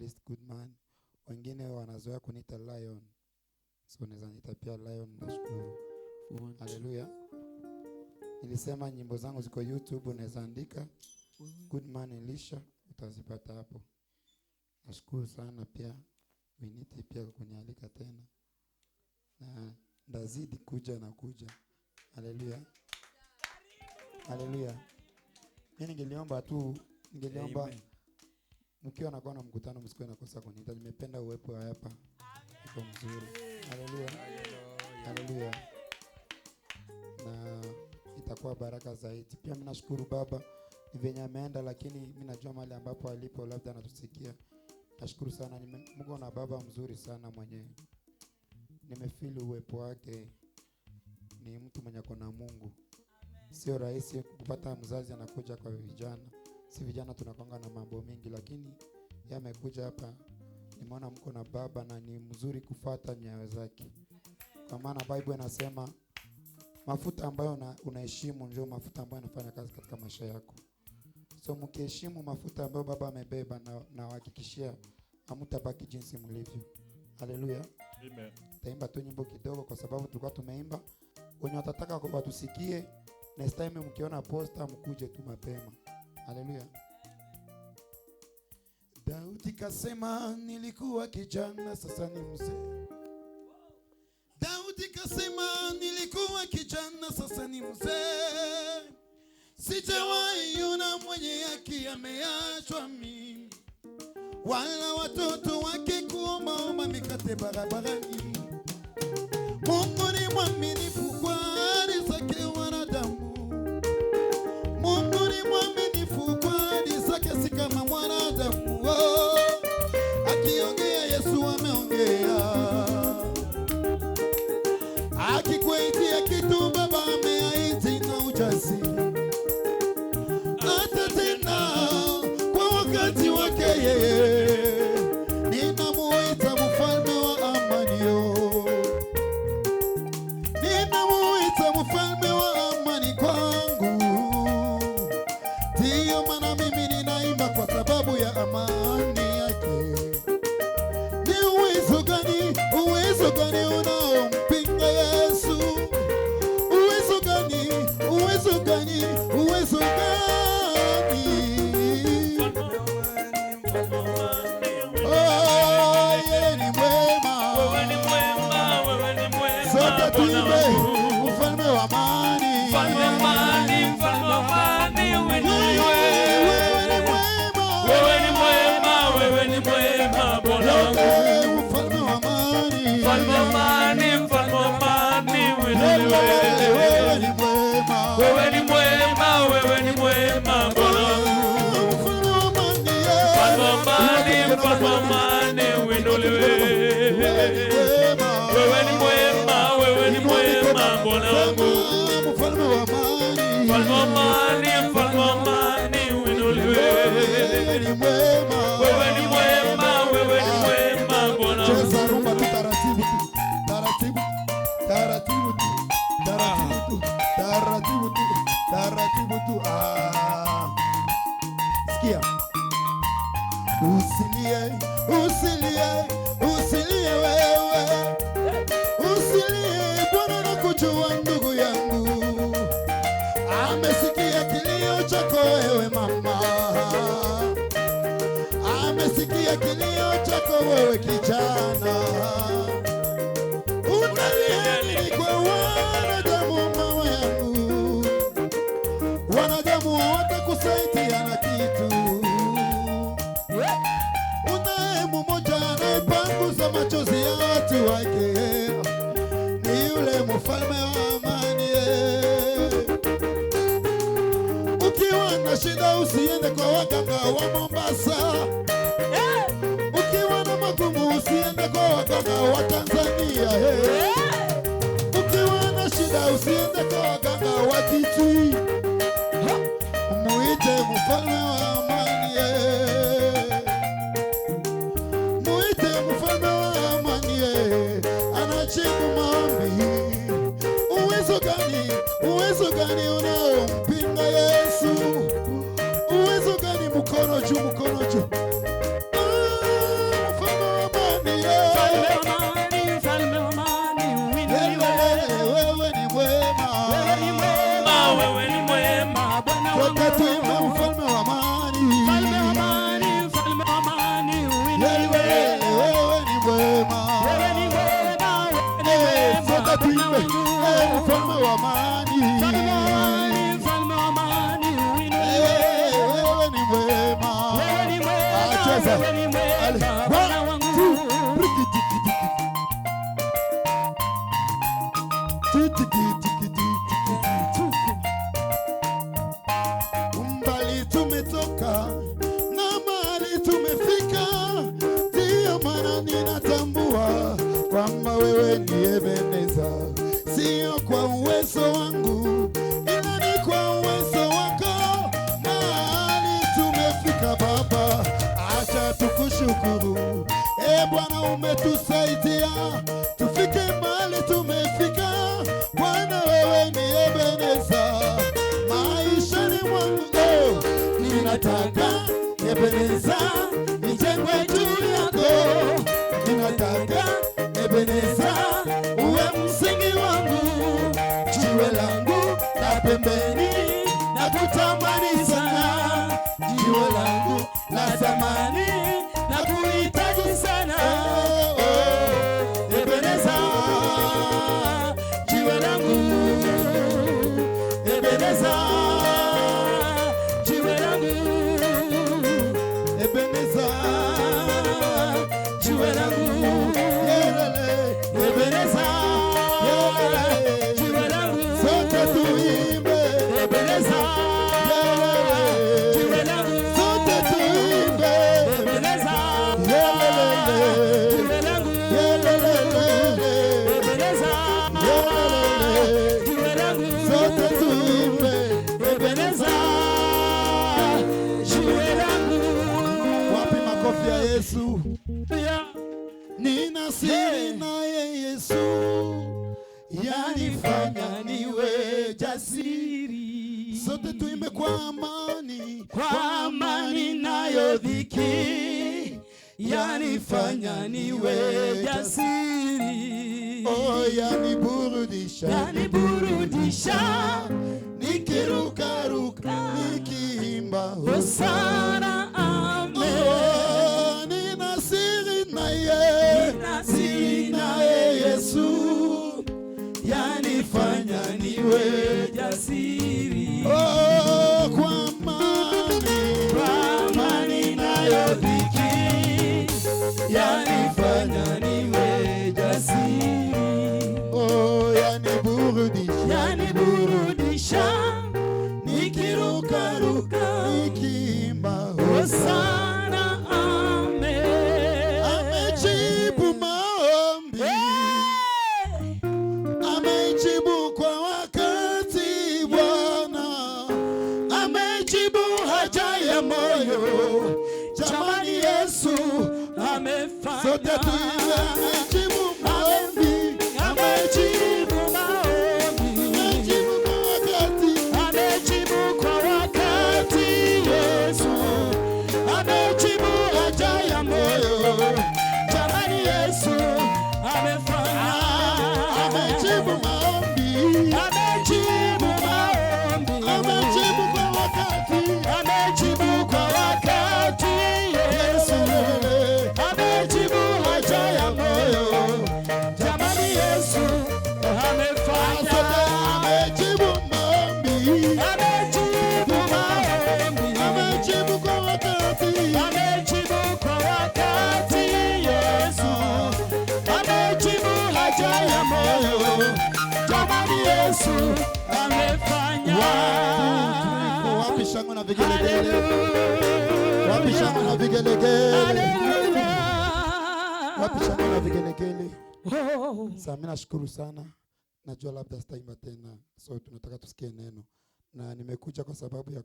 Evangelist Goodman. Wengine wanazoea kuniita Lion. So unaweza niita pia Lion, nashukuru. Haleluya. Nilisema nyimbo zangu ziko YouTube, unaweza andika Goodman Elisha utazipata hapo. Nashukuru sana pia Winiti pia kunialika tena. Na ndazidi kuja. Haleluya. Haleluya. Mimi ningeliomba mkiwa nakuwa na mkutano msikuwe nakosa kuniita. Nimependa uwepo wa hapa. Iko mzuri. Haleluya. Haleluya. Na itakuwa baraka zaidi. Pia mimi nashukuru Baba ni venye ameenda, lakini mimi najua mahali ambapo alipo labda anatusikia. Nashukuru sana. Mungu na Baba mzuri sana mwenyewe. Nimefeel uwepo wake. Ni mtu mwenye kona Mungu. Sio rahisi kupata mzazi anakuja kwa vijana. Si vijana tunakonga na mambo mengi, lakini yeye amekuja hapa. Nimeona mko na Baba na ni mzuri kufuata nyayo zake. Kwa maana Biblia inasema mafuta ambayo unaheshimu ndio mafuta ambayo yanafanya kazi katika maisha yako. So mkiheshimu mafuta ambayo Baba amebeba na uhakikishia hamtabaki jinsi mlivyo. Haleluya. Amen. Taimba tu nyimbo kidogo kwa sababu tulikuwa tumeimba. Wenye watataka watusikie, next time mkiona poster mkuje tu mapema. Haleluya. Daudi kasema nilikuwa kijana sasa ni mzee. Daudi kasema nilikuwa kijana sasa ni mzee. Sijawahi ona mwenye haki ameachwa mimi, wala watoto wake kuomba mikate barabarani. Mungu ni mwaminifu kwa ahadi zake wanadamu. Mungu ni mwaminifu kwa ahadi zake, si kama mwanadamu. Akiongea Yesu ameongea. Akikuitia kitu Baba ameahidi na ujasiri. Atatenda kwa wakati wake yeye. Ninamuita mfalme wa amani yo. Ninamuita mfalme wa amani kwangu. Ndiyo maana mimi ninaimba kwa sababu ya amani yake. Ni uwezo gani unaompinga Yesu? Uwezo gani? Oh, yeye ni mwema. Wewe ni mwema, wewe ni mwema. Sote tuimbe mfalme wa amani. Mfalme wa amani, mfalme wa amani, wewe ni mwema. Wewe ni mwema, wewe ni mwema, Bwana wangu. Mfalme wa amani. Mfalme wa amani, mfalme wa amani, wewe ni mwema. Wewe ni mwema, wewe ni mwema, Bwana wangu. Mfalme wa amani, mfalme wa amani, wewe ni wewe ni mwema, wewe ni mwema, Bwana wangu. Mfalme wa amani. Mfalme wa amani, mfalme wa amani, wewe ni mwema. Wewe ni mwema, wewe ni mwema, Bwana wangu. Cheza rumba tu taratibu tu. Taratibu tu. Taratibu tu. Sikia. Usilie wewe. Usilie, Bwana anakujua ndugu yangu. Amesikia kilio chako wewe mama. Amesikia kilio chako wewe kijana. Unalia nini kwa wanadamu mama yangu? Wanadamu hawatakusaidia na kitu. Unaye mmoja anayepanguza machozi ya watu wake. Ni yule mfalme wa amani. Ukiwa na shida usiende kwa waganga wa Mombasa. Ukiwa na magumu usiende kwa waganga wa Tanzania. Ukiwa na shida usiende kwa waganga wa Kitui. Muite mfalme wa amani. Muite mfalme wa amani. Anajibu maombi. Uwezo gani unaompinga Yesu? Uwezo gani? Mkono juu. Ebeneza. wewe ni Ale. mwema Bwana One, wangu. two, rikitiki. Umbali tumetoka na mahali tumefika, ndiyo maana ninatambua kwamba wewe ni Ebeneza. Sio kwa uwezo wangu, ila ni kwa uwezo wako. Mahali tumefika Baba, acha tukushukuru. Bwana umetusaidia tufike mahali tumefika. Bwana wewe ni Ebeneza maishani mwangu. Ninataka Ebeneza nijengwe juu yako. Ninataka Ebeneza uwe msingi wangu, jiwe langu la pembeni na kutamani sana, jiwe langu la zamani na kuhitaji sana. Ebeneza, jiwe langu. Ebeneza, jiwe langu. Ebeneza, jiwe langu. Ebeneza, jiwe langu. Sote tuimbe. Ebeneza, jiwe langu. Sote tuimbe. Ebeneza, jiwe langu. Ebeneza, jiwe langu. Sote tuimbe. Ebeneza, jiwe langu. Wapi makofi ya Yesu? Nina siri naye Yesu, yanifanya niwe jasiri. Sote tuimbe kwa amani, kwa amani nayo dhiki, yanifanya niwe jasiri. Oh, yaniburudisha, yaniburudisha, nikirukaruka, nikiimba hosana, amen. Oh, nina siri naye Yesu, yanifanya niwe jasiri. Oh, kwa amani nayo dhiki, yanifanya niwe jasiri. Oh, yaniburudisha, nikirukaruka, nikiimba hosana, amen. Amejibu maombi, amejibu kwa wakati Bwana, amejibu haja ya moyo. Jamani, Yesu amefanya. Sote tuimbe. Amejibu maombi, amejibu maombi, amejibu kwa wakati, amejibu kwa wakati. Yesu amejibu haja ya moyo. Jamani, Yesu amefanya. Amejibu maombi, amejibu maombi, amejibu kwa wakati, amejibu kwa wakati. Yesu amejibu haja ya moyo. Jamani, Yesu amefanya. Amejibu maombi, amejibu maombi, amejibu kwa wakati, amejibu kwa wakati. Yesu amejibu haja ya moyo. Jamani, Yesu amefanya. Wapi shangwe na vigelegele? Wapi shangwe na vigelegele? Wapi shangwe na vigelegele? Sasa mimi nashukuru sana. Najua labda sitaimba tena, so tunataka tusikie neno, na nimekuja kwa sababu ya